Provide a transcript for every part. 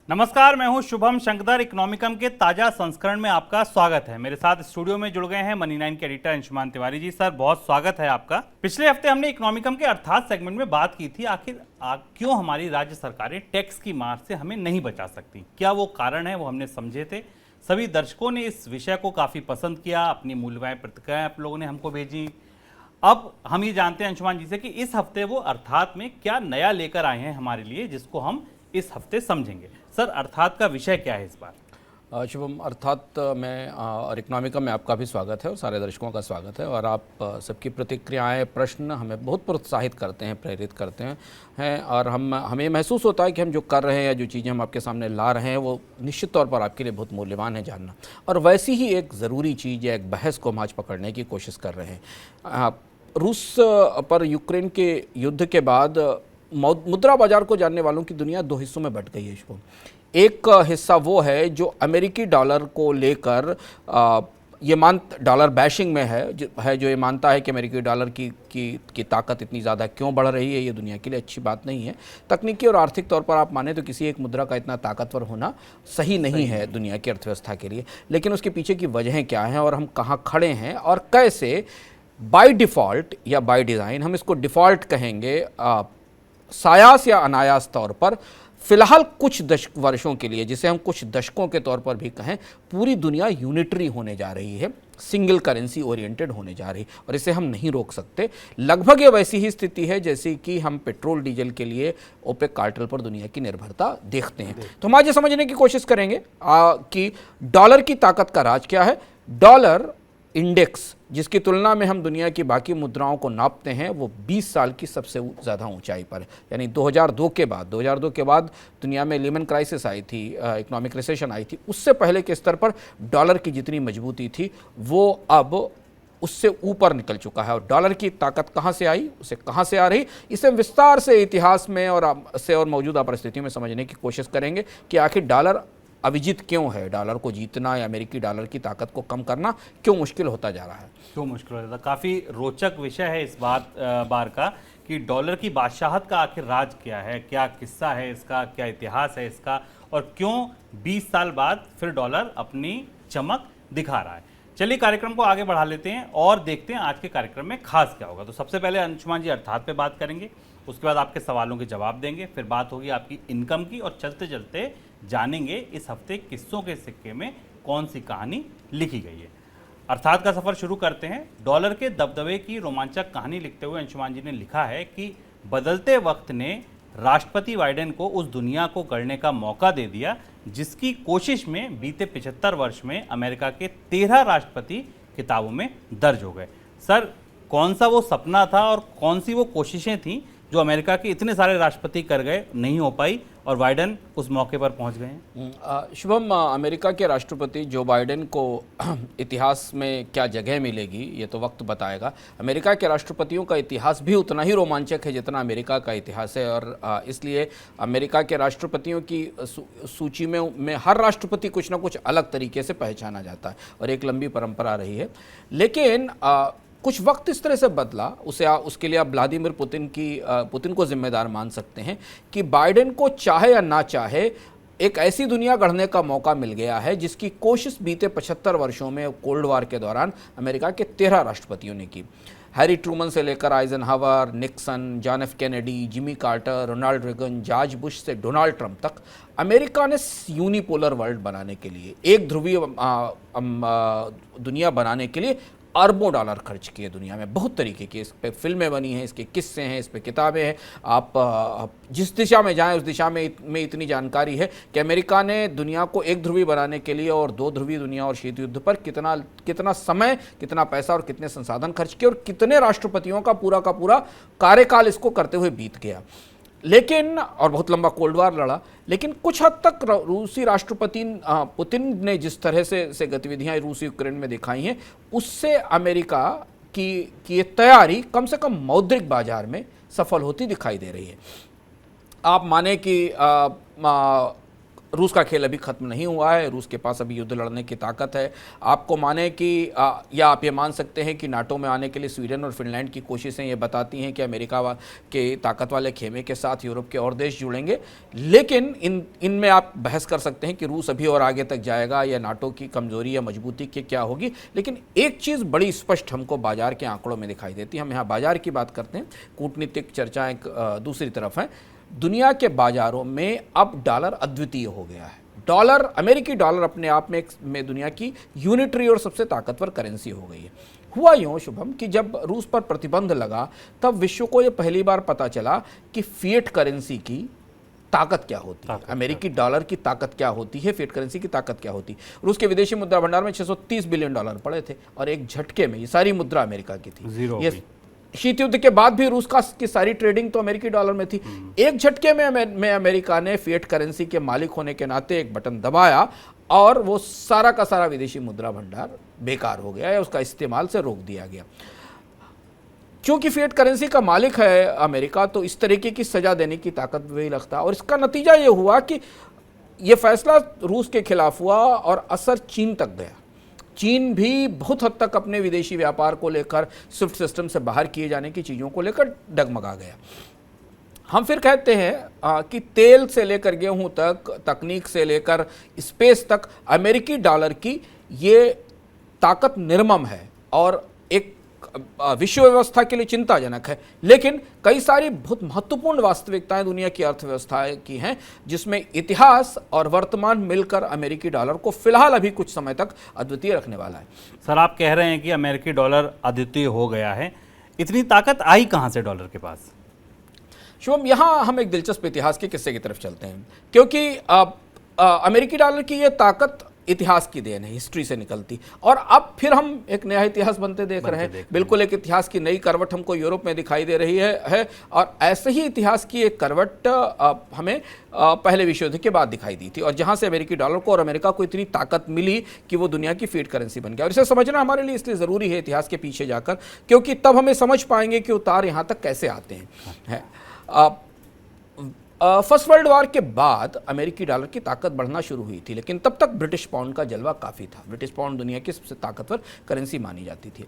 नमस्कार, मैं हूं शुभम शंकर। इकोनॉमिकम के ताजा संस्करण में आपका स्वागत है। मेरे साथ स्टूडियो में जुड़ गए हैं मनी 9 के एडिटर अंशुमान तिवारी जी। सर, बहुत स्वागत है आपका। पिछले हफ्ते हमने इकोनॉमिकम के अर्थात सेगमेंट में बात की थी, आखिर क्यों हमारी राज्य सरकारें टैक्स की मार से हमें नहीं बचा सकती, क्या वो कारण है, वो हमने समझे थे। सभी दर्शकों ने इस विषय को काफी पसंद किया, अपनी मूल्यवान प्रतिक्रियाएं आप लोगों ने हमको भेजी। अब हम ये जानते हैं अंशुमान जी से कि इस हफ्ते वो अर्थात में क्या नया लेकर आए हैं हमारे लिए, जिसको हम इस हफ्ते समझेंगे। सर, अर्थात का विषय क्या है इस बार? शुभम, अर्थात में और इकोनॉमिकम में आपका भी स्वागत है और सारे दर्शकों का स्वागत है। और आप सबकी प्रतिक्रियाएं, प्रश्न हमें बहुत प्रोत्साहित करते हैं, प्रेरित करते हैं और हमें महसूस होता है कि हम जो कर रहे हैं या जो चीज़ें हम आपके सामने ला रहे हैं वो निश्चित तौर पर आपके लिए बहुत मूल्यवान है जानना। और वैसी ही एक ज़रूरी चीज़ या एक बहस को हम आज पकड़ने की कोशिश कर रहे हैं। रूस पर यूक्रेन के युद्ध के बाद मुद्रा बाजार को जानने वालों की दुनिया दो हिस्सों में बंट गई है इसको। एक हिस्सा वो है जो अमेरिकी डॉलर को लेकर डॉलर बैशिंग में है जो ये मानता है कि अमेरिकी डॉलर की ताकत इतनी ज़्यादा क्यों बढ़ रही है, ये दुनिया के लिए अच्छी बात नहीं है। तकनीकी और आर्थिक तौर पर आप माने तो किसी एक मुद्रा का इतना ताकतवर होना सही नहीं है दुनिया की अर्थव्यवस्था के लिए। लेकिन उसके पीछे की वजहें क्या हैं और हम कहाँ खड़े हैं और कैसे बाय डिफ़ॉल्ट या बाय डिज़ाइन, हम इसको डिफ़ॉल्ट कहेंगे, सायास या अनायास तौर पर फिलहाल कुछ वर्षों के लिए, जिसे हम कुछ दशकों के तौर पर भी कहें, पूरी दुनिया यूनिटरी होने जा रही है, सिंगल करेंसी ओरिएंटेड होने जा रही है और इसे हम नहीं रोक सकते। लगभग ये वैसी ही स्थिति है जैसे कि हम पेट्रोल डीजल के लिए ओपेक कार्टेल पर दुनिया की निर्भरता देखते हैं। तो हम आज ये समझने की कोशिश करेंगे कि डॉलर की ताकत का राज क्या है। डॉलर इंडेक्स, जिसकी तुलना में हम दुनिया की बाकी मुद्राओं को नापते हैं, वो 20 साल की सबसे ज़्यादा ऊंचाई पर है। यानी 2002 के बाद दुनिया में लेमन क्राइसिस आई थी, इकोनॉमिक रिसेशन आई थी, उससे पहले के स्तर पर डॉलर की जितनी मजबूती थी वो अब उससे ऊपर निकल चुका है। और डॉलर की ताकत कहाँ से आई, उसे कहाँ से आ रही, इसे विस्तार से इतिहास में और मौजूदा परिस्थितियों में समझने की कोशिश करेंगे कि आखिर डॉलर अविजित क्यों है, डॉलर को जीतना या अमेरिकी डॉलर की ताकत को कम करना क्यों मुश्किल होता जा रहा है। क्यों मुश्किल हो जाता है। काफ़ी रोचक विषय है इस बार का कि डॉलर की बादशाहत का आखिर राज क्या है, क्या किस्सा है इसका, क्या इतिहास है इसका, और क्यों 20 साल बाद फिर डॉलर अपनी चमक दिखा रहा है। चलिए कार्यक्रम को आगे बढ़ा लेते हैं और देखते हैं आज के कार्यक्रम में खास क्या होगा। तो सबसे पहले अंशुमान जी अर्थात पे बात करेंगे, उसके बाद आपके सवालों के जवाब देंगे, फिर बात होगी आपकी इनकम की, और चलते चलते जानेंगे इस हफ्ते किस्सों के सिक्के में कौन सी कहानी लिखी गई है। अर्थात का सफर शुरू करते हैं। डॉलर के दबदबे की रोमांचक कहानी लिखते हुए अंशुमान जी ने लिखा है कि बदलते वक्त ने राष्ट्रपति बाइडेन को उस दुनिया को गढ़ने का मौका दे दिया जिसकी कोशिश में बीते 75 वर्ष में अमेरिका के 13 राष्ट्रपति किताबों में दर्ज हो गए। सर, कौन सा वो सपना था और कौन सी वो कोशिशें थीं जो अमेरिका के इतने सारे राष्ट्रपति कर गए, नहीं हो पाई और बाइडेन उस मौके पर पहुंच गए हैं? शुभम, अमेरिका के राष्ट्रपति जो बाइडेन को इतिहास में क्या जगह मिलेगी ये तो वक्त बताएगा। अमेरिका के राष्ट्रपतियों का इतिहास भी उतना ही रोमांचक है जितना अमेरिका का इतिहास है और इसलिए अमेरिका के राष्ट्रपतियों की सूची में हर राष्ट्रपति कुछ ना कुछ अलग तरीके से पहचाना जाता है और एक लंबी परंपरा रही है। लेकिन कुछ वक्त इस तरह से बदला, उसके लिए आप व्लादिमीर पुतिन को जिम्मेदार मान सकते हैं कि बाइडेन को चाहे या ना चाहे एक ऐसी दुनिया गढ़ने का मौका मिल गया है जिसकी कोशिश बीते 75 वर्षों में कोल्ड वार के दौरान अमेरिका के 13 राष्ट्रपतियों ने की। हैरी ट्रूमन से लेकर Eisenhower, Nixon, John F Kennedy, Jimmy Carter, Ronald Reagan, George Bush से डोनाल्ड ट्रंप तक अमेरिका ने यूनिपोलर वर्ल्ड बनाने के लिए, एक ध्रुवीय दुनिया बनाने के लिए अरबों डॉलर खर्च किए दुनिया में। बहुत तरीके की इस पे फिल्में बनी हैं, इसके किस्से हैं, इस पे किताबें हैं। आप जिस दिशा में जाएं उस दिशा में इतनी जानकारी है कि अमेरिका ने दुनिया को एक ध्रुवी बनाने के लिए और दो ध्रुवी दुनिया और शीत युद्ध पर कितना समय, कितना पैसा और कितने संसाधन खर्च किए और कितने राष्ट्रपतियों का पूरा कार्यकाल इसको करते हुए बीत गया। लेकिन और बहुत लंबा कोल्ड वार लड़ा। लेकिन कुछ हद तक रूसी राष्ट्रपति पुतिन ने जिस तरह से गतिविधियां रूसी यूक्रेन में दिखाई हैं, उससे अमेरिका की ये तैयारी कम से कम मौद्रिक बाजार में सफल होती दिखाई दे रही है। आप माने कि रूस का खेल अभी खत्म नहीं हुआ है, रूस के पास अभी युद्ध लड़ने की ताकत है। आपको माने कि या आप ये मान सकते हैं कि नाटो में आने के लिए स्वीडन और फिनलैंड की कोशिशें ये बताती हैं कि अमेरिका के ताकत वाले खेमे के साथ यूरोप के और देश जुड़ेंगे, लेकिन इनमें आप बहस कर सकते हैं कि रूस अभी और आगे तक जाएगा या नाटो की कमजोरी या मजबूती की क्या होगी। लेकिन एक चीज़ बड़ी स्पष्ट हमको बाजार के आंकड़ों में दिखाई देती है। हम यहाँ बाजार की बात करते हैं, कूटनीतिक चर्चाएं दूसरी तरफ हैं। दुनिया के बाजारों में अब डॉलर अद्वितीय हो गया है। डॉलर, अमेरिकी डॉलर अपने आप में दुनिया की यूनिटरी और सबसे ताकतवर करेंसी हो गई है। हुआ यूँ शुभम कि जब रूस पर प्रतिबंध लगा तब विश्व को यह पहली बार पता चला कि फिएट करेंसी की ताकत क्या होती है, अमेरिकी डॉलर की ताकत क्या होती है, फिएट करेंसी की ताकत क्या होती है। रूस के विदेशी मुद्रा भंडार में 630 बिलियन डॉलर पड़े थे और एक झटके में ये सारी मुद्रा अमेरिका की थी। ये शीत युद्ध के बाद भी रूस की सारी ट्रेडिंग तो अमेरिकी डॉलर में थी। एक झटके में अमेरिका ने फिएट करेंसी के मालिक होने के नाते एक बटन दबाया और वो सारा का सारा विदेशी मुद्रा भंडार बेकार हो गया या उसका इस्तेमाल से रोक दिया गया। क्योंकि फिएट करेंसी का मालिक है अमेरिका, तो इस तरीके की सजा देने की ताकत भी रखता, और इसका नतीजा ये हुआ कि ये फैसला रूस के खिलाफ हुआ और असर चीन तक गया। चीन भी बहुत हद तक अपने विदेशी व्यापार को लेकर, स्विफ्ट सिस्टम से बाहर किए जाने की चीज़ों को लेकर डगमगा गया। हम फिर कहते हैं कि तेल से लेकर गेहूं तक, तकनीक से लेकर स्पेस तक अमेरिकी डॉलर की ये ताकत निर्मम है और एक विश्व व्यवस्था के लिए चिंताजनक है। लेकिन कई सारी बहुत महत्वपूर्ण वास्तविकताएं दुनिया की अर्थव्यवस्था की हैं जिसमें इतिहास और वर्तमान मिलकर अमेरिकी डॉलर को फिलहाल अभी कुछ समय तक अद्वितीय रखने वाला है। सर, आप कह रहे हैं कि अमेरिकी डॉलर अद्वितीय हो गया है, इतनी ताकत आई कहां से डॉलर के पास? शुभम, यहाँ हम एक दिलचस्प इतिहास के किस्से की तरफ चलते हैं, क्योंकि अमेरिकी डॉलर की ये ताकत इतिहास की देन है, हिस्ट्री से निकलती, और अब फिर हम एक नया इतिहास बनते देख रहे हैं। बिल्कुल एक इतिहास की नई करवट हमको यूरोप में दिखाई दे रही है और ऐसे ही इतिहास की एक करवट हमें पहले विश्व युद्ध के बाद दिखाई दी थी, और जहां से अमेरिकी डॉलर को और अमेरिका को इतनी ताकत मिली कि वो दुनिया की फिएट करेंसी बन गया। और इसे समझना हमारे लिए इसलिए ज़रूरी है इतिहास के पीछे जाकर, क्योंकि तब हमें समझ पाएंगे कि उतार यहाँ तक कैसे आते हैं। फर्स्ट वर्ल्ड वॉर के बाद अमेरिकी डॉलर की ताकत बढ़ना शुरू हुई थी, लेकिन तब तक ब्रिटिश पाउंड का जलवा काफ़ी था। ब्रिटिश पाउंड दुनिया की सबसे ताकतवर करेंसी मानी जाती थी।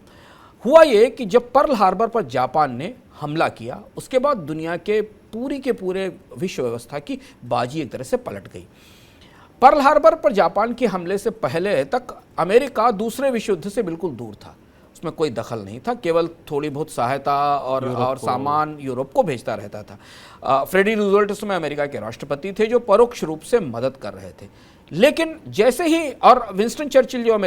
हुआ ये कि जब पर्ल हार्बर पर जापान ने हमला किया, उसके बाद दुनिया के पूरे विश्व व्यवस्था की बाजी एक तरह से पलट गई। पर्ल हार्बर पर जापान के हमले से पहले तक अमेरिका दूसरे विश्व युद्ध से बिल्कुल दूर था, उसमें कोई दखल नहीं था, केवल थोड़ी बहुत सहायता और सामान यूरोप को भेजता रहता था। फ्रेडी रूजवेल्ट उसमें अमेरिका के राष्ट्रपति थे जो परोक्ष रूप से मदद कर रहे थे। लेकिन जैसे ही, और विंस्टन चर्चिल जो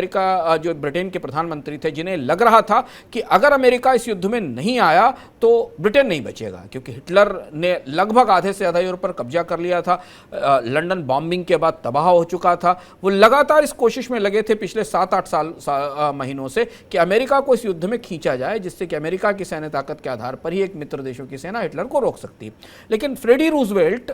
ब्रिटेन के प्रधानमंत्री थे, जिन्हें लग रहा था कि अगर अमेरिका इस युद्ध में नहीं आया तो ब्रिटेन नहीं बचेगा, क्योंकि हिटलर ने लगभग आधे से ज़्यादा यूरोप पर कब्जा कर लिया था, लंदन बॉम्बिंग के बाद तबाह हो चुका था। वो लगातार इस कोशिश में लगे थे पिछले 7-8 महीनों से कि अमेरिका को इस युद्ध में खींचा जाए, जिससे कि अमेरिका की सैन्य ताकत के आधार पर ही एक मित्र देशों की सेना हिटलर को रोक सकती है। लेकिन फ्रेडी रूजवेल्ट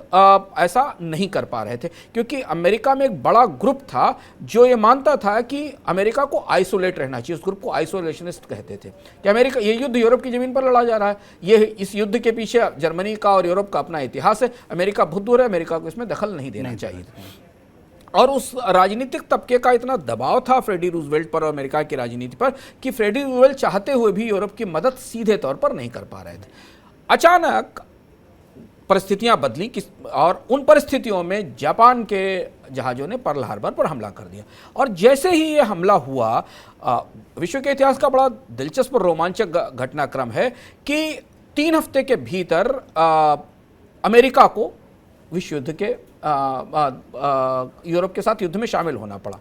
ऐसा नहीं कर पा रहे थे, क्योंकि अमेरिका में बड़ा ग्रुप था जो ये मानता था कि अमेरिका को आइसोलेट रहना चाहिए। उस ग्रुप को आइसोलेशनिस्ट कहते थे कि अमेरिका, ये युद्ध यूरोप की जमीन पर लड़ा जा रहा है, ये इस युद्ध के पीछे जर्मनी का और यूरोप का अपना इतिहास है, अमेरिका बहुत दूर है, अमेरिका को इसमें दखल नहीं देना चाहिए। और उस राजनीतिक तबके का इतना दबाव था फ्रेडी रूजवेल्ट पर और अमेरिका की राजनीति पर कि फ्रेडी रूजवेल्ट चाहते हुए भी यूरोप की मदद सीधे तौर पर नहीं कर पा रहे थे। अचानक परिस्थितियां बदली और उन परिस्थितियों में जापान के जहाज़ों ने पर्ल हार्बर पर हमला कर दिया। और जैसे ही ये हमला हुआ, विश्व के इतिहास का बड़ा दिलचस्प और रोमांचक घटनाक्रम है कि 3 हफ्ते के भीतर अमेरिका को विश्व युद्ध के यूरोप के साथ युद्ध में शामिल होना पड़ा।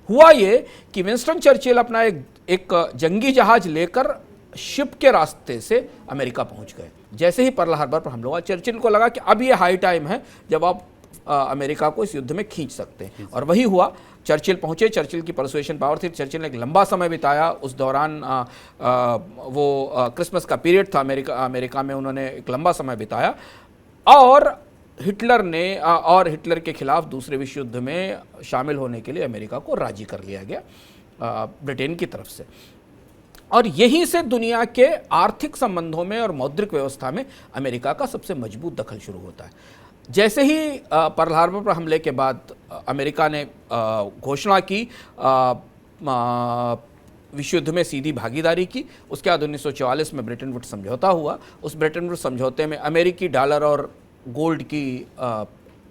हुआ ये कि विंस्टन चर्चिल अपना एक जंगी जहाज लेकर शिप के रास्ते से अमेरिका पहुंच गए। जैसे ही पर्ल हार्बर पर हमला हुआ, चर्चिल को लगा कि अब ये हाई टाइम है जब आप अमेरिका को इस युद्ध में खींच सकते हैं, और वही हुआ। चर्चिल पहुंचे, चर्चिल की परसुएशन पावर थी, चर्चिल ने एक लंबा समय बिताया। उस दौरान क्रिसमस का पीरियड था अमेरिका में, उन्होंने एक लंबा समय बिताया और हिटलर के खिलाफ दूसरे विश्व युद्ध में शामिल होने के लिए अमेरिका को राजी कर लिया गया ब्रिटेन की तरफ से। और यहीं से दुनिया के आर्थिक संबंधों में और मौद्रिक व्यवस्था में अमेरिका का सबसे मजबूत दखल शुरू होता है। जैसे ही पर्ल हार्बर पर हमले के बाद अमेरिका ने घोषणा की विश्व युद्ध में सीधी भागीदारी की, उसके बाद 1944 में ब्रेटन वुड्स समझौता हुआ। उस ब्रेटन वुड्स समझौते में अमेरिकी डॉलर और गोल्ड की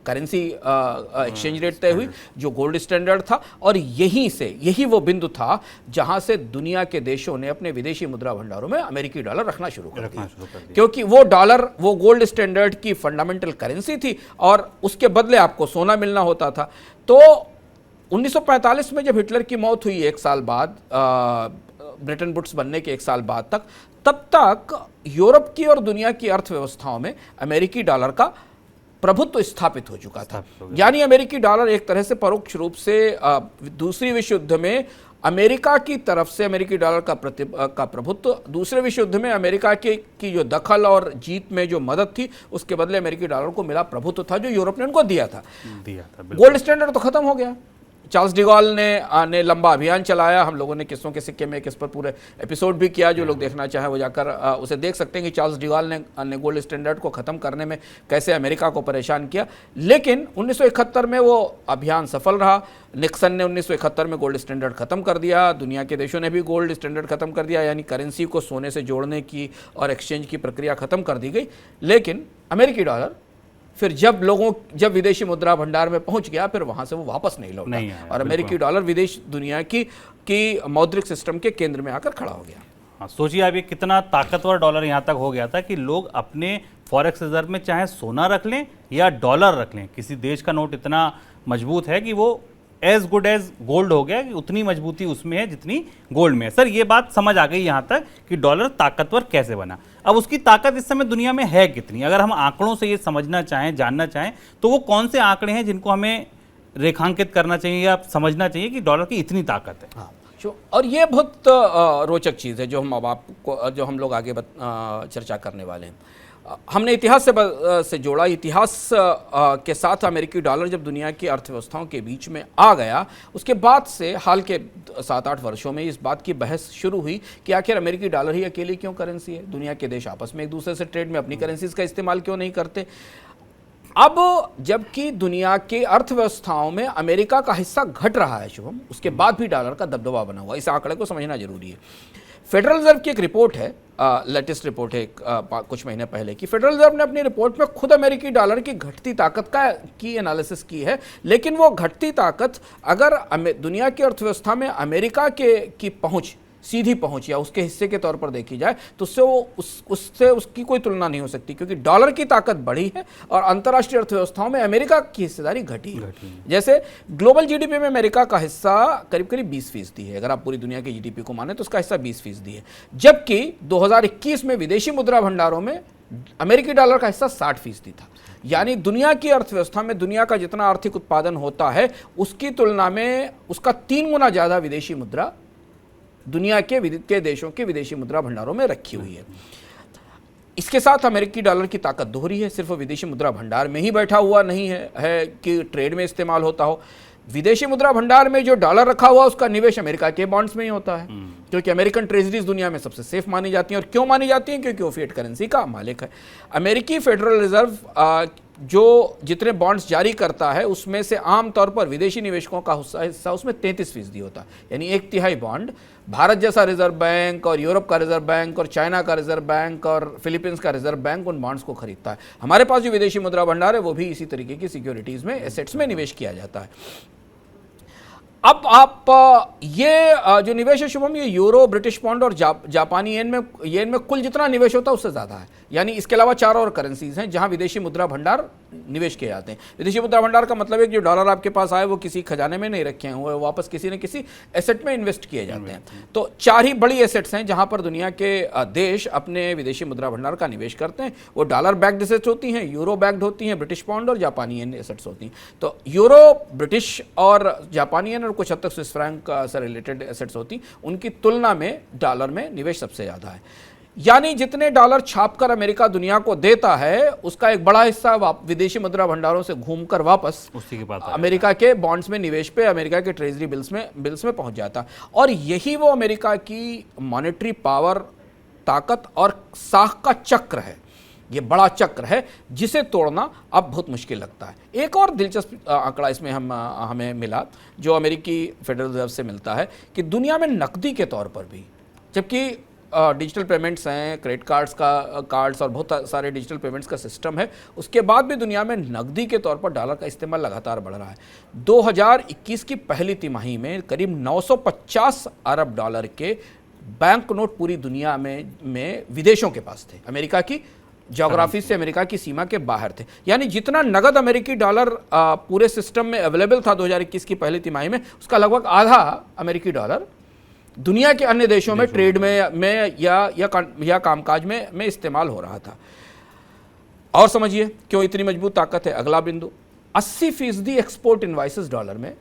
करेंसी एक्सचेंज रेट तय हुई, जो गोल्ड स्टैंडर्ड था। और यही वो बिंदु था जहां से दुनिया के देशों ने अपने विदेशी मुद्रा भंडारों में अमेरिकी डॉलर रखना शुरू कर दिया, क्योंकि वो डॉलर, वो गोल्ड स्टैंडर्ड की फंडामेंटल करेंसी थी और उसके बदले आपको सोना मिलना होता था। तो 1945 में जब हिटलर की मौत हुई, एक साल बाद, ब्रेटन वुड्स बनने के एक साल बाद तक, तब तक यूरोप की और दुनिया की अर्थव्यवस्थाओं में अमेरिकी डॉलर का प्रभुत्व स्थापित हो चुका था। यानी अमेरिकी डॉलर एक तरह से परोक्ष रूप से दूसरी विश्व युद्ध में अमेरिका की तरफ से अमेरिकी डॉलर का प्रभुत्व, दूसरे विश्व युद्ध में अमेरिका की जो दखल और जीत में जो मदद थी, उसके बदले अमेरिकी डॉलर को मिला प्रभुत्व था जो यूरोप ने उनको दिया था। गोल्ड स्टैंडर्ड तो खत्म हो गया। चार्ल्स डिगॉल ने लंबा अभियान चलाया। हम लोगों ने किस्सों के सिक्के में किस पर पूरे एपिसोड भी किया, जो लोग देखना चाहें वो जाकर उसे देख सकते हैं कि चार्ल्स डिगॉल ने गोल्ड स्टैंडर्ड को ख़त्म करने में कैसे अमेरिका को परेशान किया। लेकिन 1971 में वो अभियान सफल रहा। निक्सन ने 1971 में गोल्ड स्टैंडर्ड ख़त्म कर दिया। दुनिया के देशों ने भी गोल्ड स्टैंडर्ड ख़त्म कर दिया, यानी करेंसी को सोने से जोड़ने की और एक्सचेंज की प्रक्रिया ख़त्म कर दी गई। लेकिन अमेरिकी डॉलर फिर जब विदेशी मुद्रा भंडार में पहुंच गया, फिर वहां से वो वापस नहीं लौटा और अमेरिकी डॉलर विदेश दुनिया की मौद्रिक सिस्टम के केंद्र में आकर खड़ा हो गया। हाँ, सोचिए आप, ये कितना ताकतवर डॉलर यहाँ तक हो गया था कि लोग अपने फॉरेक्स रिजर्व में चाहे सोना रख लें या डॉलर रख लें, किसी देश का नोट इतना मजबूत है कि वो एज गुड एज गोल्ड हो गया, कि उतनी मजबूती उसमें है जितनी गोल्ड में है। सर, ये बात समझ आ गई यहाँ तक कि डॉलर ताकतवर कैसे बना। अब उसकी ताकत इस समय दुनिया में है कितनी? अगर हम आंकड़ों से ये समझना चाहें, जानना चाहें, तो वो कौन से आंकड़े हैं जिनको हमें रेखांकित करना चाहिए या समझना चाहिए कि डॉलर की इतनी ताकत है? हाँ, और ये बहुत रोचक चीज़ है जो हम लोग आगे चर्चा करने वाले हैं। हमने इतिहास से जोड़ा। इतिहास के साथ अमेरिकी डॉलर जब दुनिया की अर्थव्यवस्थाओं के बीच में आ गया, उसके बाद से हाल के 7-8 वर्षों में इस बात की बहस शुरू हुई कि आखिर अमेरिकी डॉलर ही अकेली क्यों करेंसी है? दुनिया के देश आपस में एक दूसरे से ट्रेड में अपनी करेंसीज का इस्तेमाल क्यों नहीं करते? अब जबकि दुनिया की अर्थव्यवस्थाओं में अमेरिका का हिस्सा घट रहा है शुभम, उसके बाद भी डॉलर का दबदबा बना हुआ। इस आंकड़े को समझना जरूरी है। फेडरल रिजर्व की एक रिपोर्ट है, लेटेस्ट रिपोर्ट है कुछ महीने पहले की। फेडरल रिजर्व ने अपनी रिपोर्ट में खुद अमेरिकी डॉलर की घटती ताकत की एनालिसिस की है। लेकिन वो घटती ताकत अगर दुनिया की अर्थव्यवस्था में अमेरिका की पहुंच, सीधी पहुंच या उसके हिस्से के तौर पर देखी जाए, तो उससे उसकी कोई तुलना नहीं हो सकती, क्योंकि डॉलर की ताकत बढ़ी है और अंतर्राष्ट्रीय अर्थव्यवस्थाओं में अमेरिका की हिस्सेदारी घटी है। जैसे ग्लोबल जीडीपी में अमेरिका का हिस्सा करीब करीब 20% है। अगर आप पूरी दुनिया की जीडीपी को माने तो उसका हिस्सा 20% है, जबकि 2021 में विदेशी मुद्रा भंडारों में अमेरिकी डॉलर का हिस्सा 60% था। यानी दुनिया की अर्थव्यवस्था में दुनिया का जितना आर्थिक उत्पादन होता है, उसकी तुलना में उसका 3 गुना ज़्यादा विदेशी मुद्रा दुनिया के देशों के विदेशी मुद्रा भंडारों में रखी हुई है। इसके साथ अमेरिकी डॉलर की ताकत दोहरी है। सिर्फ विदेशी मुद्रा भंडार में ही बैठा हुआ नहीं है कि ट्रेड में इस्तेमाल होता हो। विदेशी मुद्रा भंडार में जो डॉलर रखा हुआ उसका निवेश अमेरिका के बॉन्ड्स में ही होता है, क्योंकि अमेरिकन ट्रेजरीज दुनिया में सबसे सेफ मानी जाती हैं। और क्यों मानी जाती हैं? क्योंकि वो फिएट करेंसी का मालिक है। अमेरिकी फेडरल रिजर्व जो जितने बॉन्ड्स जारी करता है, उसमें से आमतौर पर विदेशी निवेशकों का हिस्सा उसमें 33% होता है। यानी 1/3 बॉन्ड भारत जैसा रिजर्व बैंक और यूरोप का रिजर्व बैंक और चाइना का रिजर्व बैंक और फिलीपींस का रिजर्व बैंक उन बॉन्ड्स को खरीदता है। हमारे पास जो विदेशी मुद्रा भंडार है वो भी इसी तरीके की सिक्योरिटीज में, एसेट्स में निवेश किया जाता है। अब आप ये जो निवेश है शुभम, ये यूरो, ब्रिटिश पाउंड और जापानी येन में कुल जितना निवेश होता है उससे ज़्यादा है। यानी इसके अलावा 4 और करेंसीज हैं जहां विदेशी मुद्रा भंडार निवेश किए जाते हैं। विदेशी मुद्रा भंडार का मतलब है कि जो डॉलर आपके पास आए वो किसी खजाने में नहीं रखे हुए, वापस किसी न किसी एसेट में इन्वेस्ट किए जाते हैं। तो 4 ही बड़ी एसेट्स हैं जहां पर दुनिया के देश अपने विदेशी मुद्रा भंडार का निवेश करते हैं। वो डॉलर बैक्ड एसेट्स होती हैं, यूरो बैक्ड होती हैं, ब्रिटिश पाउंड और जापानी येन एसेट्स होती हैं। तो यूरो, ब्रिटिश और जापानी येन और कुछ हद तक स्विस फ्रैंक से रिलेटेड एसेट्स होती, उनकी तुलना में डॉलर में निवेश सबसे ज़्यादा है। यानी जितने डॉलर छापकर अमेरिका दुनिया को देता है, उसका एक बड़ा हिस्सा विदेशी मुद्रा भंडारों से घूमकर वापस उसी के पास अमेरिका के बॉन्ड्स में निवेश पे, अमेरिका के ट्रेजरी बिल्स में पहुंच जाता। और यही वो अमेरिका की मॉनेटरी पावर, ताकत और साख का चक्र है ये बड़ा चक्र है जिसे तोड़ना अब बहुत मुश्किल लगता है। एक और दिलचस्प आंकड़ा इसमें हमें मिला जो अमेरिकी फेडरल रिजर्व से मिलता है कि दुनिया में नकदी के तौर पर भी, जबकि डिजिटल पेमेंट्स हैं, क्रेडिट कार्ड्स और बहुत सारे डिजिटल पेमेंट्स का सिस्टम है, उसके बाद भी दुनिया में नकदी के तौर पर डॉलर का इस्तेमाल लगातार बढ़ रहा है। 2021 की पहली तिमाही में करीब 950 अरब डॉलर के बैंक नोट पूरी दुनिया में विदेशों के पास थे, अमेरिका की ज्योग्राफी से अमेरिका की सीमा के बाहर थे। यानी जितना नगद अमेरिकी डॉलर पूरे सिस्टम में अवेलेबल था 2021 की पहली तिमाही में, उसका लगभग आधा अमेरिकी डॉलर दुनिया के अन्य देशों में ट्रेड में या कामकाज में इस्तेमाल हो रहा था। और समझिए क्यों इतनी मजबूत ताकत है। अगला बिंदु, 80% एक्सपोर्ट इनवाइसेस डॉलर में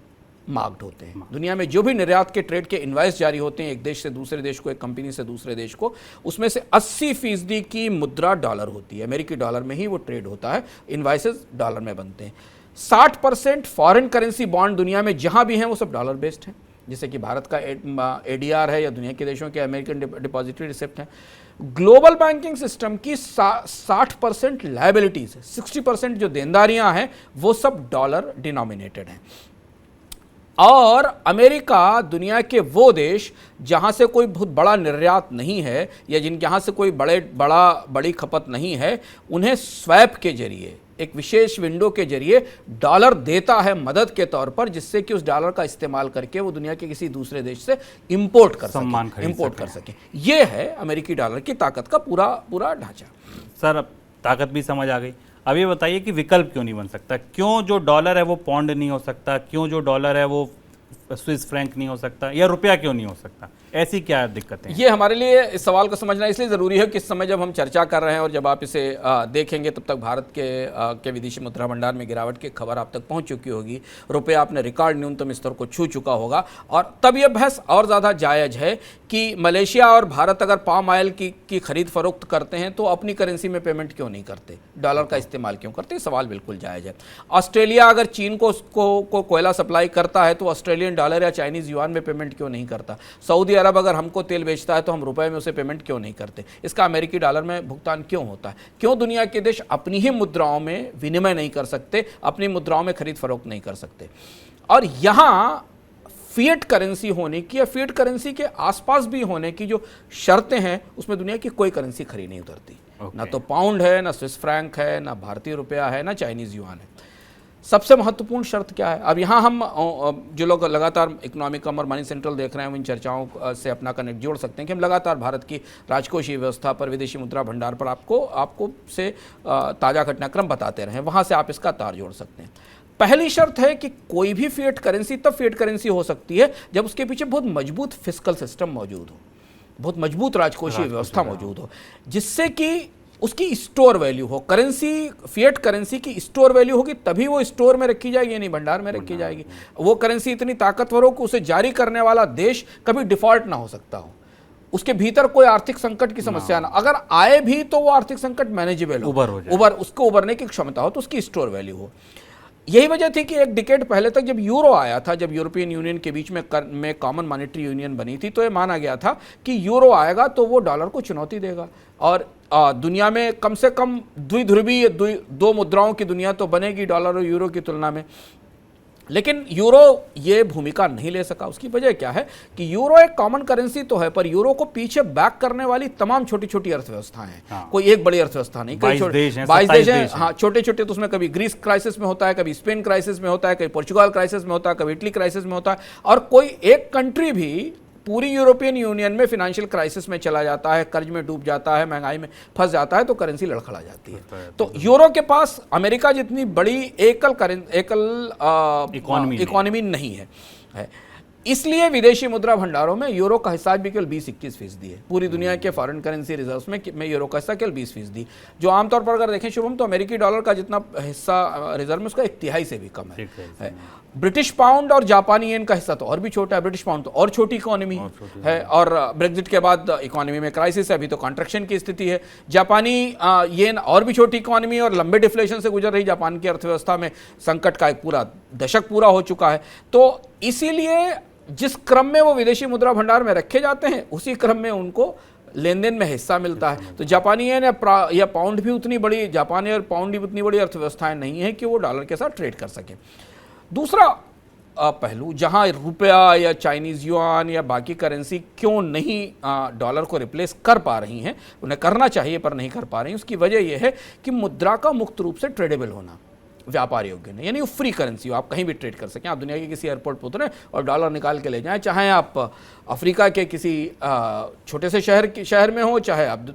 मार्क्ड होते हैं। दुनिया में जो भी निर्यात के ट्रेड के इनवाइस जारी होते हैं एक देश से दूसरे देश को, एक कंपनी से दूसरे देश को, उसमें से 80% की मुद्रा डॉलर होती है। अमेरिकी डॉलर में ही वो ट्रेड होता है, इनवाइसेस डॉलर में बनते हैं। 60% फॉरेन करेंसी बॉन्ड दुनिया में जहां भी हैं वो सब डॉलर बेस्ड हैं, जैसे कि भारत का एडीआर है या दुनिया के देशों के अमेरिकन डिपॉजिटरी रिसिप्ट हैं। ग्लोबल बैंकिंग सिस्टम की 60% लायबिलिटीज, 60% जो देनदारियां हैं वो सब डॉलर डिनोमिनेटेड हैं। और अमेरिका दुनिया के वो देश जहां से कोई बहुत बड़ा निर्यात नहीं है या जिनके यहाँ से कोई बड़ी खपत नहीं है, उन्हें स्वैप के जरिए, एक विशेष विंडो के जरिए डॉलर देता है मदद के तौर पर, जिससे कि उस डॉलर का इस्तेमाल करके वो दुनिया के किसी दूसरे देश से इंपोर्ट कर सके। ये है अमेरिकी डॉलर की ताकत का पूरा ढांचा। सर अब ताकत भी समझ आ गई, अब ये बताइए कि विकल्प क्यों नहीं बन सकता? क्यों जो डॉलर है वो पौंड नहीं हो सकता? क्यों जो डॉलर है वो स्विस फ्रैंक नहीं हो सकता? या रुपया क्यों नहीं हो सकता? ऐसी क्या दिक्कतें हैं? ये हमारे लिए इस सवाल को समझना इसलिए ज़रूरी है कि इस समय जब हम चर्चा कर रहे हैं और जब आप इसे देखेंगे तब तक भारत के विदेशी मुद्रा भंडार में गिरावट की खबर आप तक पहुंच चुकी होगी, रुपया अपने रिकॉर्ड न्यूनतम स्तर को छू चुका होगा। और तब यह बहस और ज़्यादा जायज़ है कि मलेशिया और भारत अगर पाम ऑयल की खरीद फरोख्त करते हैं तो अपनी करेंसी में पेमेंट क्यों नहीं करते, डॉलर का इस्तेमाल क्यों करते? सवाल बिल्कुल जायज़ है। ऑस्ट्रेलिया अगर चीन को कोयला सप्लाई करता है तो ऑस्ट्रेलियन डॉलर या चाइनीज़ युआन में पेमेंट क्यों नहीं करता? सऊदी अरब अगर हमको तेल बेचता है तो हम रुपए में उसे पेमेंट क्यों नहीं करते? इसका अमेरिकी डॉलर में भुगतान क्यों होता है? क्यों दुनिया के देश अपनी ही मुद्राओं में विनिमय नहीं कर सकते, अपनी मुद्राओं में खरीद फरोख्त नहीं कर सकते? और यहाँ फिएट करेंसी होने की या फिएट करेंसी के आसपास भी होने की जो शर्तें हैं उसमें दुनिया की कोई करेंसी खरी नहीं उतरती। ना तो पाउंड है, ना स्विस फ्रैंक है, ना भारतीय रुपया है, ना चाइनीज़ युआन है। सबसे महत्वपूर्ण शर्त क्या है? अब यहाँ हम जो लोग लगातार इकोनॉमिकम और मनी सेंट्रल देख रहे हैं इन चर्चाओं से अपना कनेक्ट जोड़ सकते हैं कि हम लगातार भारत की राजकोषीय व्यवस्था पर, विदेशी मुद्रा भंडार पर आपको से ताज़ा घटनाक्रम बताते रहे हैं, वहाँ से आप इसका तार जोड़ सकते हैं। पहली शर्त है कि कोई भी फिएट करेंसी तब फिएट करेंसी हो सकती है जब उसके पीछे बहुत मजबूत फिस्कल सिस्टम मौजूद हो, बहुत मजबूत राजकोषीय व्यवस्था मौजूद हो, जिससे कि उसकी स्टोर वैल्यू हो। करेंसी, फिएट करेंसी की स्टोर वैल्यू होगी तभी वो स्टोर में रखी जाएगी, नहीं भंडार में रखी जाएगी। वो करेंसी इतनी ताकतवर हो कि उसे जारी करने वाला देश कभी डिफॉल्ट ना हो सकता हो, उसके भीतर कोई आर्थिक संकट की समस्या ना, अगर आए भी तो वो आर्थिक संकट मैनेजेबल हो, उसको उबरने की क्षमता हो, तो उसकी स्टोर वैल्यू हो। यही वजह थी कि एक डिकेड पहले तक जब यूरो आया था, जब यूरोपियन यूनियन के बीच में कॉमन मॉनेटरी यूनियन बनी थी, तो ये माना गया था कि यूरो आएगा तो वो डॉलर को चुनौती देगा और दुनिया में कम से कम द्विध्रुवीय दो मुद्राओं की दुनिया तो बनेगी डॉलर और यूरो की तुलना में। लेकिन यूरो ये भूमिका नहीं ले सका। उसकी वजह क्या है कि यूरो एक कॉमन करेंसी तो है, पर यूरो को पीछे बैक करने वाली तमाम छोटी छोटी अर्थव्यवस्थाएं हैं। हाँ। कोई एक बड़ी अर्थव्यवस्था नहीं, कई 22 देश हैं। हाँ, छोटे छोटे, तो उसमें कभी ग्रीस क्राइसिस में होता है, कभी स्पेन क्राइसिस में होता है, कभी पोर्चुगल क्राइसिस में होता है, कभी इटली क्राइसिस में होता है, और कोई एक कंट्री भी पूरी यूरोपियन यूनियन में फाइनेंशियल क्राइसिस में चला जाता है, कर्ज में डूब जाता है, महंगाई में फंस जाता है, तो करेंसी लड़खड़ा जाती है। तो यूरो के पास अमेरिका जितनी बड़ी एकल इकोनॉमी नहीं है। इसलिए विदेशी मुद्रा भंडारों में यूरो का हिस्सा भी केवल 20-21% है। पूरी दुनिया के फॉरेन करेंसी रिजर्व्स में यूरो का हिस्सा केवल 20%, जो आमतौर पर अगर देखें शुभम, तो अमेरिकी डॉलर का जितना हिस्सा रिजर्व में उसका 1/3 से भी कम है। ब्रिटिश पाउंड और जापानी येन का हिस्सा तो और भी छोटा है। ब्रिटिश पाउंड तो और छोटी इकोनॉमी है, और ब्रेग्जिट के बाद इकोनॉमी में क्राइसिस है, अभी तो कॉन्ट्रैक्शन की स्थिति है। जापानी येन और भी छोटी इकोनॉमी और लंबे डिफ्लेशन से गुजर रही जापान की अर्थव्यवस्था में संकट का एक पूरा दशक पूरा हो चुका है। तो इसीलिए जिस क्रम में वो विदेशी मुद्रा भंडार में रखे जाते हैं उसी क्रम में उनको लेन देन में हिस्सा मिलता है। तो जापानी येन या पाउंड भी उतनी बड़ी, जापानी और पाउंड भी उतनी बड़ी अर्थव्यवस्थाएं नहीं है कि वो डॉलर के साथ ट्रेड कर सके। दूसरा पहलू, जहां रुपया या चाइनीज युआन या बाकी करेंसी क्यों नहीं डॉलर को रिप्लेस कर पा रही हैं, उन्हें करना चाहिए पर नहीं कर पा रही, उसकी वजह यह है कि मुद्रा का मुक्त रूप से ट्रेडेबल होना, व्यापार योग्य नहीं, यानी वो फ्री करेंसी हो, आप कहीं भी ट्रेड कर सकें। आप दुनिया के किसी एयरपोर्ट पर उतरें और डॉलर निकाल के ले जाएं, चाहे आप अफ्रीका के किसी छोटे से शहर में हो, चाहे आप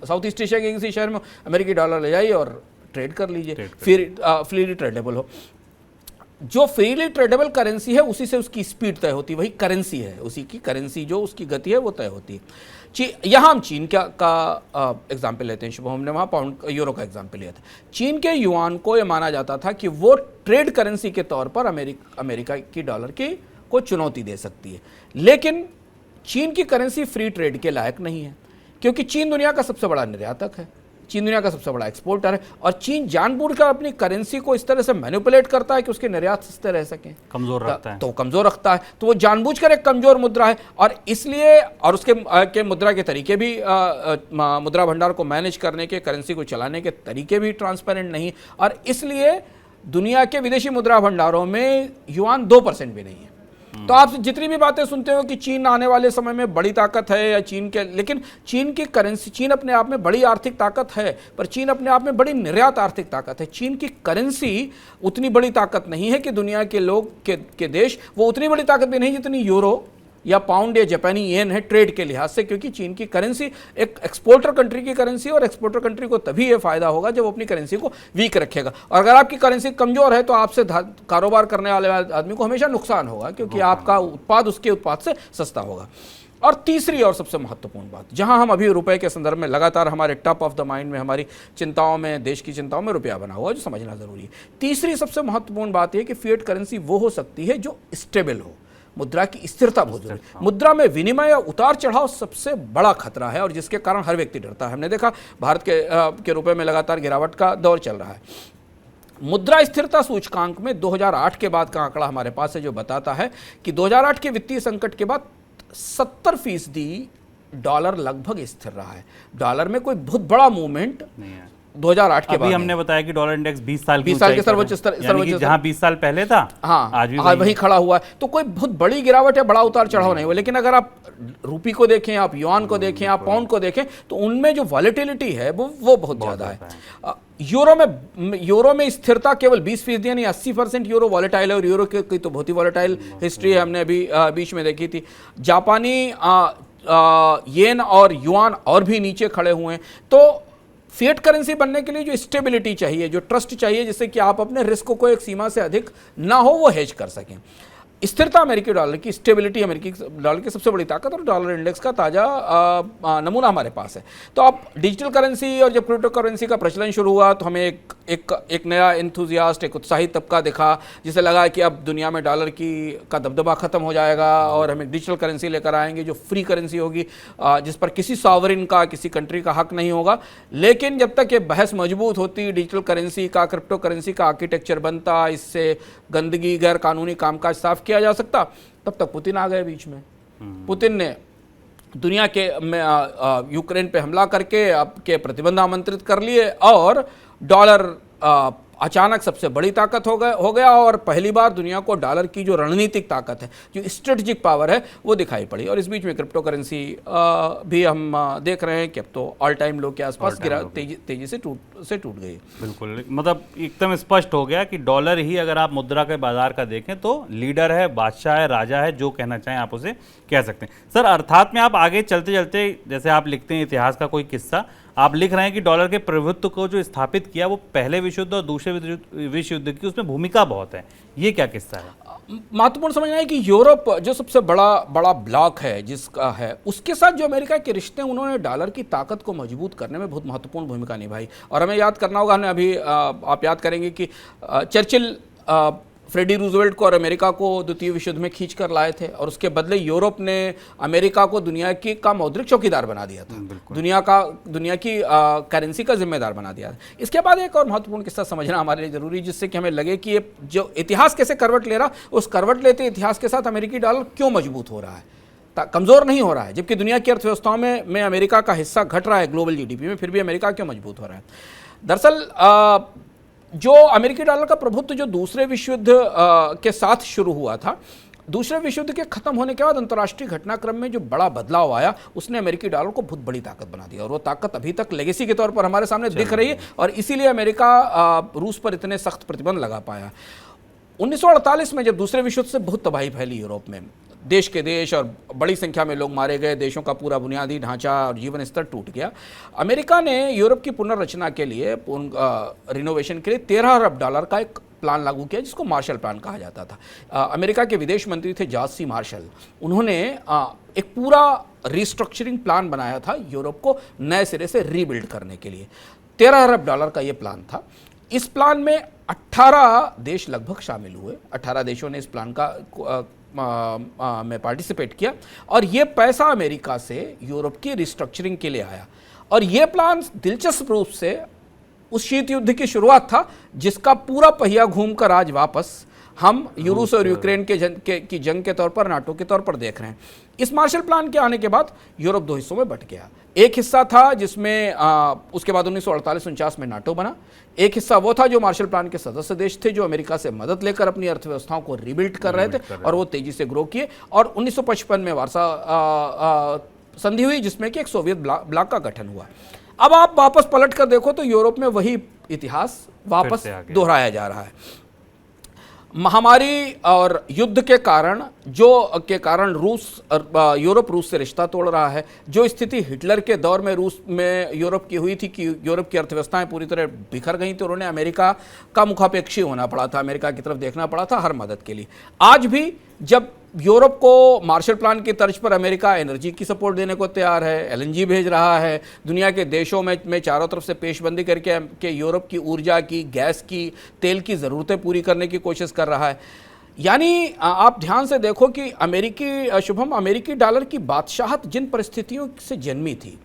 साउथ ईस्ट एशिया के किसी शहर में हो, अमेरिकी डॉलर ले जाइए और ट्रेड कर लीजिए, फिर फ्रीली ट्रेडेबल हो। जो फ्रीली ट्रेडेबल करेंसी है उसी से उसकी स्पीड तय होती है, वही करेंसी है, उसी की करेंसी जो उसकी गति है वो तय होती है। यहाँ हम चीन का एग्जाम्पल लेते हैं, शुभ, हमने वहाँ पाउंड यूरो का एग्जाम्पल लिया था। चीन के युआन को ये माना जाता था कि वो ट्रेड करेंसी के तौर पर अमेरिका की डॉलर की को चुनौती दे सकती है, लेकिन चीन की करेंसी फ्री ट्रेड के लायक नहीं है, क्योंकि चीन दुनिया का सबसे बड़ा निर्यातक है, चीन दुनिया का सबसे बड़ा एक्सपोर्टर है, और चीन जानबूझकर अपनी करेंसी को इस तरह से मैनिपुलेट करता है कि उसके निर्यात सस्ते रह सकें, कमजोर रखता है, तो कमजोर रखता है। तो वो जानबूझकर एक कमजोर मुद्रा है, और इसलिए, और उसके के मुद्रा के तरीके भी, मुद्रा भंडार को मैनेज करने के, करेंसी को चलाने के तरीके भी ट्रांसपेरेंट नहीं, और इसलिए दुनिया के विदेशी मुद्रा भंडारों में युआन 2% भी नहीं है। तो आप जितनी भी बातें सुनते हो कि चीन आने वाले समय में बड़ी ताकत है या चीन के, लेकिन चीन की करेंसी, चीन अपने आप में बड़ी आर्थिक ताकत है, पर चीन अपने आप में बड़ी निर्यात आर्थिक ताकत है। चीन की करेंसी उतनी बड़ी ताकत नहीं है कि दुनिया के लोग के देश, वो उतनी बड़ी ताकत भी नहीं जितनी यूरो या पाउंड या जापानी येन है ट्रेड के लिहाज से, क्योंकि चीन की करेंसी एक एक्सपोर्टर कंट्री की करेंसी, और एक्सपोर्टर कंट्री को तभी ये फायदा होगा जब वो अपनी करेंसी को वीक रखेगा, और अगर आपकी करेंसी कमजोर है तो आपसे कारोबार करने वाले आदमी को हमेशा नुकसान होगा, क्योंकि आपका उत्पाद उसके उत्पाद से सस्ता होगा। और तीसरी और सबसे महत्वपूर्ण बात, जहां हम अभी रुपए के संदर्भ में लगातार हमारे टॉप ऑफ द माइंड में, हमारी चिंताओं में, देश की चिंताओं में रुपया बना हुआ है, जो समझना जरूरी है। तीसरी सबसे महत्वपूर्ण बात यह कि फिएट करेंसी वो हो सकती है जो स्टेबल हो, मुद्रा की स्थिरता बहुत जरूरी है। मुद्रा में विनिमय या उतार चढ़ाव सबसे बड़ा खतरा है, और जिसके कारण हर व्यक्ति डरता है। हमने देखा भारत के रुपए में लगातार गिरावट का दौर चल रहा है। मुद्रा स्थिरता सूचकांक में 2008 के बाद का आंकड़ा हमारे पास है, जो बताता है कि 2008 के वित्तीय संकट के बाद 70% डॉलर लगभग स्थिर रहा है। डॉलर में कोई बहुत बड़ा मूवमेंट नहीं है 2008 के बाद। हमने बताया कि डॉलर इंडेक्स 20 साल के सर्वोच्च स्तर, जहां 20 साल पहले था, हाँ, आज भी वही खड़ा हुआ है। तो कोई बहुत बड़ी गिरावट या बड़ा उतार चढ़ाव नहीं हुआ, लेकिन अगर आप रूपी को देखें, आप युआन को देखें, आप पाउंड को देखें, तो उनमें जो वॉलेटिलिटी है वो बहुत ज्यादा है। यूरो में स्थिरता केवल 20% यानी 80% यूरो वॉलेटाइल है, और यूरो की तो बहुत ही वॉलेटाइल हिस्ट्री है, हमने अभी बीच में देखी थी। जापानी येन और युआन और भी नीचे खड़े हुए हैं। तो फिएट करेंसी बनने के लिए जो स्टेबिलिटी चाहिए, जो ट्रस्ट चाहिए, जिससे कि आप अपने रिस्क को एक सीमा से अधिक ना हो, वो हेज कर सकें। स्थिरता अमेरिकी डॉलर की, स्टेबिलिटी अमेरिकी डॉलर की सबसे बड़ी ताकत, और डॉलर इंडेक्स का ताज़ा नमूना हमारे पास है। तो आप डिजिटल करेंसी, और जब क्रिप्टो करेंसी का प्रचलन शुरू हुआ तो हमें एक नया एंथुजियास्ट, एक उत्साहित तबका दिखा, जिसे लगा कि अब दुनिया में डॉलर का दबदबा खत्म हो जाएगा और हमें डिजिटल करेंसी लेकर आएंगे जो फ्री करेंसी होगी, जिस पर किसी सॉवरिन का, किसी कंट्री का हक नहीं होगा। लेकिन जब तक ये बहस मजबूत होती, डिजिटल करेंसी का, क्रिप्टो करेंसी का आर्किटेक्चर बनता, इससे गंदगी, गैर कानूनी कामकाज साफ किया जा सकता, तब तक पुतिन आ गए बीच में। पुतिन ने दुनिया के यूक्रेन पे हमला करके आपके प्रतिबंध आमंत्रित कर लिए, और डॉलर अचानक सबसे बड़ी ताकत हो गया, और पहली बार दुनिया को डॉलर की जो रणनीतिक ताकत है, जो स्ट्रेटेजिक पावर है, वो दिखाई पड़ी। और इस बीच में क्रिप्टो करेंसी भी हम देख रहे हैं कि अब तो ऑल टाइम लो के आसपास तेजी से टूट गई। बिल्कुल, मतलब एकदम स्पष्ट हो गया कि डॉलर ही, अगर आप मुद्रा के बाजार का देखें तो लीडर है, बादशाह है, राजा है, जो कहना चाहें आप उसे कह सकते हैं। सर, अर्थात में आप आगे चलते चलते, जैसे आप लिखते हैं इतिहास का कोई किस्सा, आप लिख रहे हैं कि डॉलर के प्रभुत्व को जो स्थापित किया वो पहले विश्व युद्ध और दूसरे विश्व युद्ध की, उसमें भूमिका बहुत है। ये क्या किस्सा है? महत्वपूर्ण समझना है कि यूरोप जो सबसे बड़ा ब्लॉक है जिसका है, उसके साथ जो अमेरिका के रिश्ते हैं, उन्होंने डॉलर की ताकत को मजबूत करने में बहुत महत्वपूर्ण भूमिका निभाई। और हमें याद करना होगा, हमने अभी आप याद करेंगे कि चर्चिल फ्रेडी रूजवेल्ट को और अमेरिका को द्वितीय विश्व युद्ध में खींच कर लाए थे, और उसके बदले यूरोप ने अमेरिका को दुनिया का मौद्रिक चौकीदार बना दिया था, दुनिया की करेंसी का जिम्मेदार बना दिया था। इसके बाद एक और महत्वपूर्ण किस्सा समझना हमारे लिए जरूरी, जिससे कि हमें लगे कि ये जो इतिहास कैसे करवट ले रहा, उस करवट लेते इतिहास के साथ अमेरिकी डॉलर क्यों मजबूत हो रहा है। कमज़ोर नहीं हो रहा है, जबकि दुनिया की अर्थव्यवस्थाओं में अमेरिका का हिस्सा घट रहा है ग्लोबल जीडीपी में, फिर भी अमेरिका क्यों मजबूत हो रहा है? दरअसल जो अमेरिकी डॉलर का प्रभुत्व जो दूसरे विश्व युद्ध के साथ शुरू हुआ था, दूसरे विश्व युद्ध के खत्म होने के बाद अंतर्राष्ट्रीय घटनाक्रम में जो बड़ा बदलाव आया, उसने अमेरिकी डॉलर को बहुत बड़ी ताकत बना दिया, और वो ताकत अभी तक लेगेसी के तौर पर हमारे सामने दिख रही है, और इसीलिए अमेरिका रूस पर इतने सख्त प्रतिबंध लगा पाया। 1948 में जब दूसरे विश्व युद्ध से बहुत तबाही फैली यूरोप में, देश के देश और बड़ी संख्या में लोग मारे गए, देशों का पूरा बुनियादी ढांचा और जीवन स्तर टूट गया, अमेरिका ने यूरोप की पुनर्रचना के लिए, रिनोवेशन के लिए $13 अरब का एक प्लान लागू किया, जिसको मार्शल प्लान कहा जाता था। अमेरिका के विदेश मंत्री थे जॉर्ज सी मार्शल, उन्होंने एक पूरा रिस्ट्रक्चरिंग प्लान बनाया था यूरोप को नए सिरे से रीबिल्ड करने के लिए। $13 अरब का ये प्लान था। इस प्लान में 18 देश लगभग शामिल हुए, 18 देशों ने इस प्लान का में पार्टिसिपेट किया, और ये पैसा अमेरिका से यूरोप की रिस्ट्रक्चरिंग के लिए आया। और ये प्लान दिलचस्प रूप से उस शीत युद्ध की शुरुआत था, जिसका पूरा पहिया घूमकर आज वापस हम रूस और यूक्रेन की जंग के तौर पर, नाटो के तौर पर देख रहे हैं। इस मार्शल प्लान के आने के बाद यूरोप दो हिस्सों में बंट गया। एक हिस्सा था जिसमें उसके बाद 1948-49 में नाटो बना। एक हिस्सा वो था जो मार्शल प्लान के सदस्य देश थे, जो अमेरिका से मदद लेकर अपनी अर्थव्यवस्थाओं को रिबिल्ड कर रहे थे, और वो तेजी से ग्रो किए। और 1955 में वार्सा संधि हुई, जिसमें कि एक सोवियत ब्लॉक का गठन हुआ। अब आप वापस पलट कर देखो तो यूरोप में वही इतिहास वापस दोहराया जा रहा है। महामारी और युद्ध के कारण यूरोप रूस से रिश्ता तोड़ रहा है। जो स्थिति हिटलर के दौर में रूस में यूरोप की हुई थी कि यूरोप की अर्थव्यवस्थाएं पूरी तरह बिखर गई थी, उन्होंने अमेरिका का मुखापेक्षी होना पड़ा था, अमेरिका की तरफ देखना पड़ा था हर मदद के लिए। आज भी जब यूरोप को मार्शल प्लान की तर्ज पर अमेरिका एनर्जी की सपोर्ट देने को तैयार है, एलएनजी भेज रहा है, दुनिया के देशों में चारों तरफ से पेशबंदी करके यूरोप की ऊर्जा की, गैस की, तेल की ज़रूरतें पूरी करने की कोशिश कर रहा है। यानी आप ध्यान से देखो कि अमेरिकी डॉलर की बादशाहत जिन परिस्थितियों से जन्मी थी,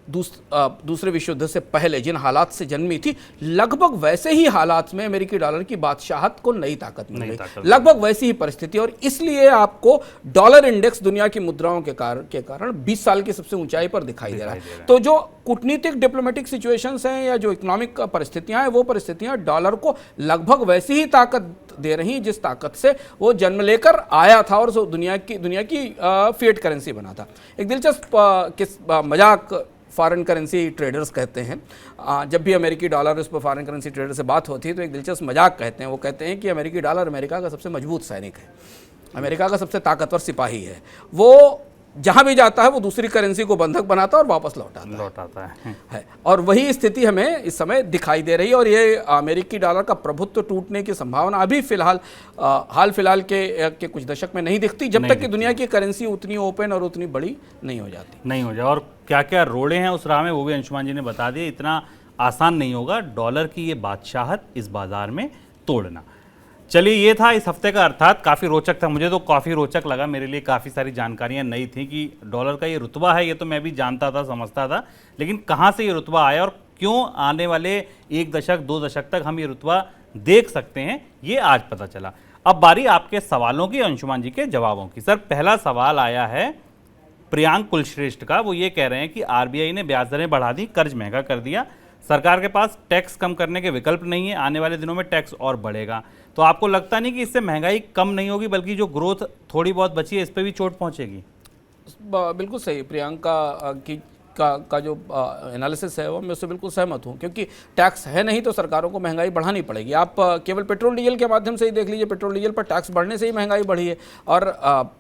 दूसरे विश्व युद्ध से पहले जिन हालात से जन्मी थी, लगभग वैसे ही हालात में अमेरिकी डॉलर की बादशाहत को नई ताकत मिल गई, लगभग वैसी ही परिस्थिति। और इसलिए आपको डॉलर इंडेक्स दुनिया की मुद्राओं के कारण 20 साल की सबसे ऊंचाई पर दिखाई दे रहा है। तो जो कूटनीतिक डिप्लोमेटिक सिचुएशंस हैं या जो इकोनॉमिक परिस्थितियां हैं, वो परिस्थितियां डॉलर को लगभग वैसी ही ताकत दे रही जिस ताकत से वो जन्म लेकर आया था और दुनिया की फिएट करेंसी बना था। एक दिलचस्प मजाक फॉरेन करेंसी ट्रेडर्स कहते हैं, जब भी अमेरिकी डॉलर उस पर फॉरेन करेंसी ट्रेडर से बात होती है तो एक दिलचस्प मजाक कहते हैं। वो कहते हैं कि अमेरिकी डॉलर अमेरिका का सबसे मजबूत सैनिक है, अमेरिका का सबसे ताकतवर सिपाही है। वो जहाँ भी जाता है वो दूसरी करेंसी को बंधक बनाता है और वापस लौटाता है। और वही स्थिति हमें इस समय दिखाई दे रही है। और ये अमेरिकी डॉलर का प्रभुत्व टूटने की संभावना अभी हाल फिलहाल के कुछ दशक में नहीं दिखती, जब तक कि दुनिया की करेंसी उतनी ओपन और उतनी बड़ी नहीं हो जाए। और क्या क्या रोड़े हैं उस राह में, वो भी अंशुमान जी ने बता दिए। इतना आसान नहीं होगा डॉलर की ये बादशाहत इस बाजार में तोड़ना। चलिए, ये था इस हफ्ते का अर्थात। काफ़ी रोचक था, मुझे तो काफ़ी रोचक लगा। मेरे लिए काफ़ी सारी जानकारियां नई थी कि डॉलर का ये रुतबा है, ये तो मैं भी जानता था, समझता था, लेकिन कहाँ से ये रुतबा आया और क्यों आने वाले 1 दशक 2 दशक तक हम ये रुतबा देख सकते हैं, ये आज पता चला। अब बारी आपके सवालों की, अंशुमान जी के जवाबों की। सर, पहला सवाल आया है प्रियांक कुलश्रेष्ठ का। वो ये कह रहे हैं कि आरबीआई ने ब्याज दरें बढ़ा दी, कर्ज महंगा कर दिया, सरकार के पास टैक्स कम करने के विकल्प नहीं है, आने वाले दिनों में टैक्स और बढ़ेगा। तो आपको लगता नहीं कि इससे महंगाई कम नहीं होगी, बल्कि जो ग्रोथ थोड़ी बहुत बची है इस पर भी चोट पहुंचेगी? बिल्कुल सही। प्रियंका का जो एनालिसिस है वो मैं उससे बिल्कुल सहमत हूँ, क्योंकि टैक्स है नहीं तो सरकारों को महंगाई बढ़ानी पड़ेगी। आप केवल पेट्रोल डीजल के माध्यम से ही देख लीजिए, पेट्रोल डीजल पर टैक्स बढ़ने से ही महंगाई बढ़ी है। और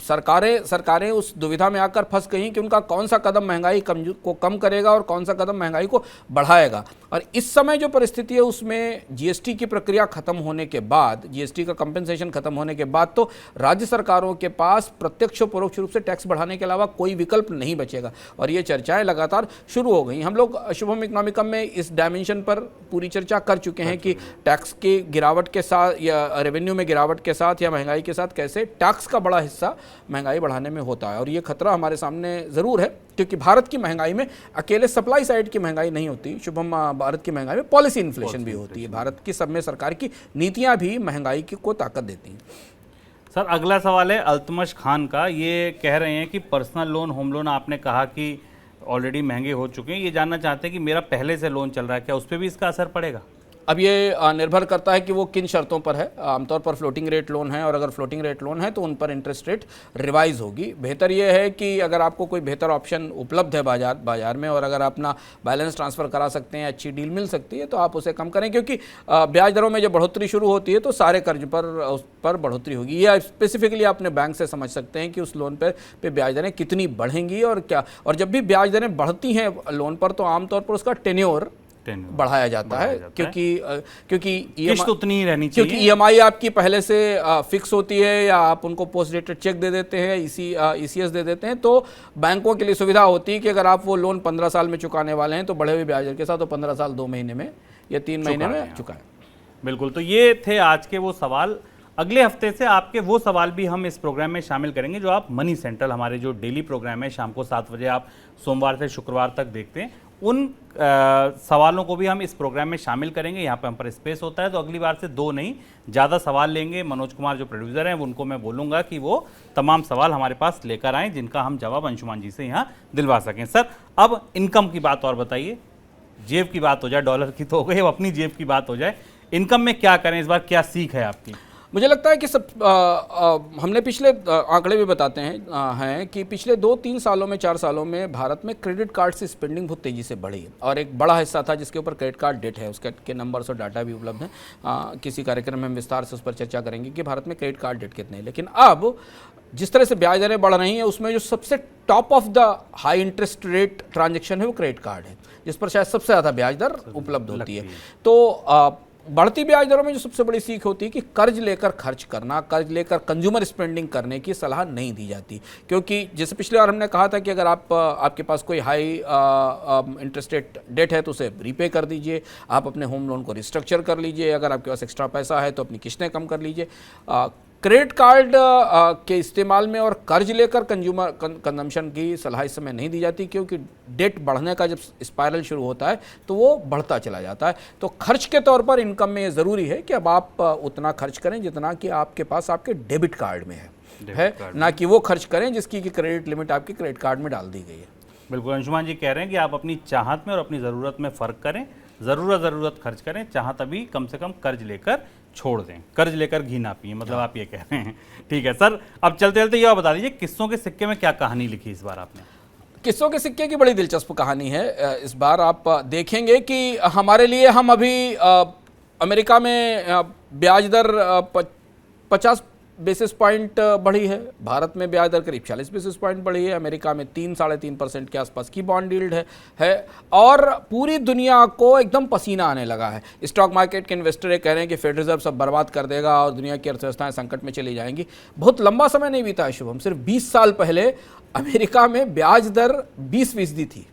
सरकारें उस दुविधा में आकर फंस गई कि उनका कौन सा कदम महंगाई को कम करेगा और कौन सा कदम महंगाई को बढ़ाएगा। और इस समय जो परिस्थिति है उसमें जीएसटी की प्रक्रिया खत्म होने के बाद, जीएसटी का कंपेंसेशन खत्म होने के बाद तो राज्य सरकारों के पास प्रत्यक्ष और परोक्ष रूप से टैक्स बढ़ाने के अलावा कोई विकल्प नहीं बचेगा। और ये चर्चाएं लगातार शुरू हो गई। हम लोग शुभम इकोनॉमिकम में इस डायमेंशन पर पूरी चर्चा कर चुके हैं कि टैक्स की गिरावट के साथ या रेवेन्यू में गिरावट के साथ या महंगाई के साथ कैसे टैक्स का बड़ा हिस्सा महंगाई बढ़ाने में होता है। और ये खतरा हमारे सामने ज़रूर है, क्योंकि भारत की महंगाई में अकेले सप्लाई साइड की महंगाई नहीं होती शुभम, भारत की महंगाई में पॉलिसी इन्फ्लेशन भी होती है। भारत की सब में सरकार की नीतियां भी महंगाई को ताकत देती हैं। सर अगला सवाल है अल्तमश खान का। ये कह रहे हैं कि पर्सनल लोन, होम लोन आपने कहा कि ऑलरेडी महंगे हो चुके हैं, ये जानना चाहते हैं कि मेरा पहले से लोन चल रहा है, क्या उस पर भी इसका असर पड़ेगा? अब ये निर्भर करता है कि वो किन शर्तों पर है। आमतौर पर फ्लोटिंग रेट लोन है, और अगर फ्लोटिंग रेट लोन है तो उन पर इंटरेस्ट रेट रिवाइज होगी। बेहतर ये है कि अगर आपको कोई बेहतर ऑप्शन उपलब्ध है बाजार में, और अगर अपना बैलेंस ट्रांसफ़र करा सकते हैं, अच्छी डील मिल सकती है, तो आप उसे कम करें, क्योंकि ब्याज दरों में जब बढ़ोतरी शुरू होती है तो सारे कर्ज पर उस पर बढ़ोतरी होगी। या स्पेसिफिकली अपने बैंक से समझ सकते हैं कि उस लोन पे ब्याज दरें कितनी बढ़ेंगी और क्या। और जब भी ब्याज दरें बढ़ती हैं लोन पर तो आमतौर पर उसका टेन्योर बढ़ाया जाता है, क्योंकि किस्त उतनी ही रहनी चाहिए, क्योंकि ईएमआई आपकी पहले से फिक्स होती है, या आप उनको पोस्ट डेटेड चेक दे देते हैं, ईसीएस दे देते हैं, तो बैंकों के लिए सुविधा होती है कि अगर आप वो लोन 15 साल में चुकाने वाले हैं तो बढ़े हुए ब्याज दर के साथ तो 15 साल 2 महीने में या 3 महीने में चुकाएं। बिल्कुल, तो ये थे आज के वो सवाल। अगले हफ्ते से आपके वो सवाल भी हम इस प्रोग्राम में शामिल करेंगे जो आप मनी सेंट्रल, हमारे जो डेली प्रोग्राम है शाम को 7 बजे आप सोमवार से शुक्रवार तक देखते हैं, उन सवालों को भी हम इस प्रोग्राम में शामिल करेंगे। यहाँ पे हम पर स्पेस होता है तो अगली बार से 2 नहीं ज़्यादा सवाल लेंगे। मनोज कुमार जो प्रोड्यूसर हैं उनको मैं बोलूँगा कि वो तमाम सवाल हमारे पास लेकर आएँ जिनका हम जवाब अंशुमान जी से यहाँ दिलवा सकें। सर अब इनकम की बात और बताइए, जेब की बात हो जाए, डॉलर की तो हो गई, अब अपनी जेब की बात हो जाए। इनकम में क्या करें इस बार, क्या सीख है आपकी? मुझे लगता है कि हमने पिछले आंकड़े भी बताते हैं कि पिछले 2-3 सालों में 4 सालों में भारत में क्रेडिट कार्ड से स्पेंडिंग बहुत तेज़ी से बढ़ी है, और एक बड़ा हिस्सा था जिसके ऊपर क्रेडिट कार्ड डेट है, उसके के नंबर्स और डाटा भी उपलब्ध हैं। किसी कार्यक्रम में हम विस्तार से उस पर चर्चा करेंगे कि भारत में क्रेडिट कार्ड डेट कितने हैं। लेकिन अब जिस तरह से ब्याज दरें बढ़ रही हैं, उसमें जो सबसे top of the high interest rate transaction है वो क्रेडिट कार्ड है, जिस पर शायद सबसे ज़्यादा ब्याज दर उपलब्ध होती है। तो बढ़ती ब्याज दरों में जो सबसे बड़ी सीख होती है कि कर्ज लेकर खर्च करना, कर्ज लेकर कंज्यूमर स्पेंडिंग करने की सलाह नहीं दी जाती, क्योंकि जैसे पिछले बार हमने कहा था कि अगर आपके पास कोई हाई इंटरेस्ट रेट डेट है तो उसे रीपे कर दीजिए, आप अपने होम लोन को रिस्ट्रक्चर कर लीजिए, अगर आपके पास एक्स्ट्रा पैसा है तो अपनी किस्तें कम कर लीजिए। क्रेडिट कार्ड के इस्तेमाल में और कर्ज लेकर कंज्यूमर कंजम्पशन की सलाह इस समय नहीं दी जाती, क्योंकि डेट बढ़ने का जब स्पाइरल शुरू होता है तो वो बढ़ता चला जाता है। तो खर्च के तौर पर इनकम में ये ज़रूरी है कि अब आप उतना खर्च करें जितना कि आपके पास आपके डेबिट कार्ड में है, ना कि वो खर्च करें जिसकी कि क्रेडिट लिमिट आपके क्रेडिट कार्ड में डाल दी गई है। बिल्कुल, अंशुमान जी कह रहे हैं कि आप अपनी चाहत में और अपनी ज़रूरत में फ़र्क करें, ज़रूरत खर्च करें, चाहत अभी कम से कम कर्ज लेकर छोड़ दें, कर्ज लेकर घी ना पिए, मतलब आप ये कह रहे हैं। ठीक है सर, अब चलते चलते ये बता दीजिए किस्सों के सिक्के में क्या कहानी लिखी इस बार आपने? किस्सों के सिक्के की बड़ी दिलचस्प कहानी है इस बार। आप देखेंगे कि हमारे लिए, हम अभी अमेरिका में ब्याज दर 50 बेसिस पॉइंट बढ़ी है, भारत में ब्याज दर करीब 40 बेसिस पॉइंट बढ़ी है, अमेरिका में 3-3.5% के आसपास की बॉन्ड यील्ड है और पूरी दुनिया को एकदम पसीना आने लगा है। स्टॉक मार्केट के इन्वेस्टर ये कह रहे हैं कि फेडरल रिजर्व सब बर्बाद कर देगा और दुनिया की अर्थव्यवस्थाएं संकट में चली जाएंगी। बहुत लंबा समय नहीं बीता है शुभम, सिर्फ 20 साल पहले अमेरिका में ब्याज दर 20% थी,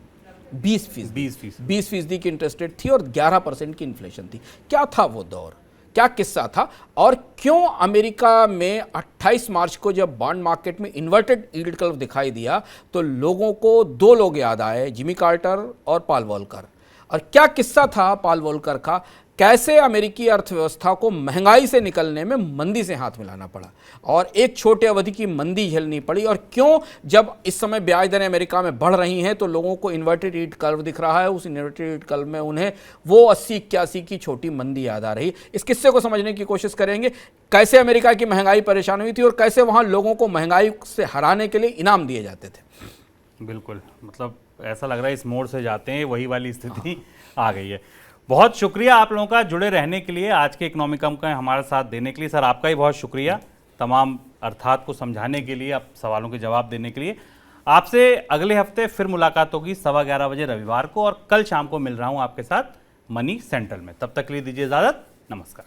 20% की इंटरेस्ट रेट थी और 11% की इन्फ्लेशन थी। क्या था वो दौर, क्या किस्सा था, और क्यों अमेरिका में 28 मार्च को जब बॉन्ड मार्केट में इन्वर्टेड यील्ड कर्व दिखाई दिया तो लोगों को 2 लोग याद आए, जिमी कार्टर और पॉल वॉलकर। और क्या किस्सा था पॉल वॉलकर का, कैसे अमेरिकी अर्थव्यवस्था को महंगाई से निकलने में मंदी से हाथ मिलाना पड़ा और एक छोटे अवधि की मंदी झेलनी पड़ी, और क्यों जब इस समय ब्याज दरें अमेरिका में बढ़ रही हैं तो लोगों को इन्वर्टेड यील्ड कर्व दिख रहा है, उस इन्वर्टेड यील्ड कर्व में उन्हें वो 80-81 की छोटी मंदी याद आ रही। इस किस्से को समझने की कोशिश करेंगे, कैसे अमेरिका की महंगाई परेशान हुई थी और कैसे वहाँ लोगों को महंगाई से हराने के लिए इनाम दिए जाते थे। बिल्कुल, मतलब ऐसा लग रहा है इस मोड़ से जाते हैं वही वाली स्थिति आ गई है। बहुत शुक्रिया आप लोगों का जुड़े रहने के लिए, आज के इकोनॉमिकम का हमारा साथ देने के लिए। सर आपका ही बहुत शुक्रिया तमाम अर्थात को समझाने के लिए, आप सवालों के जवाब देने के लिए। आपसे अगले हफ्ते फिर मुलाकात होगी 11:15 बजे रविवार को, और कल शाम को मिल रहा हूं आपके साथ मनी सेंट्रल में। तब तक के लिए दीजिए इजाज़त, नमस्कार।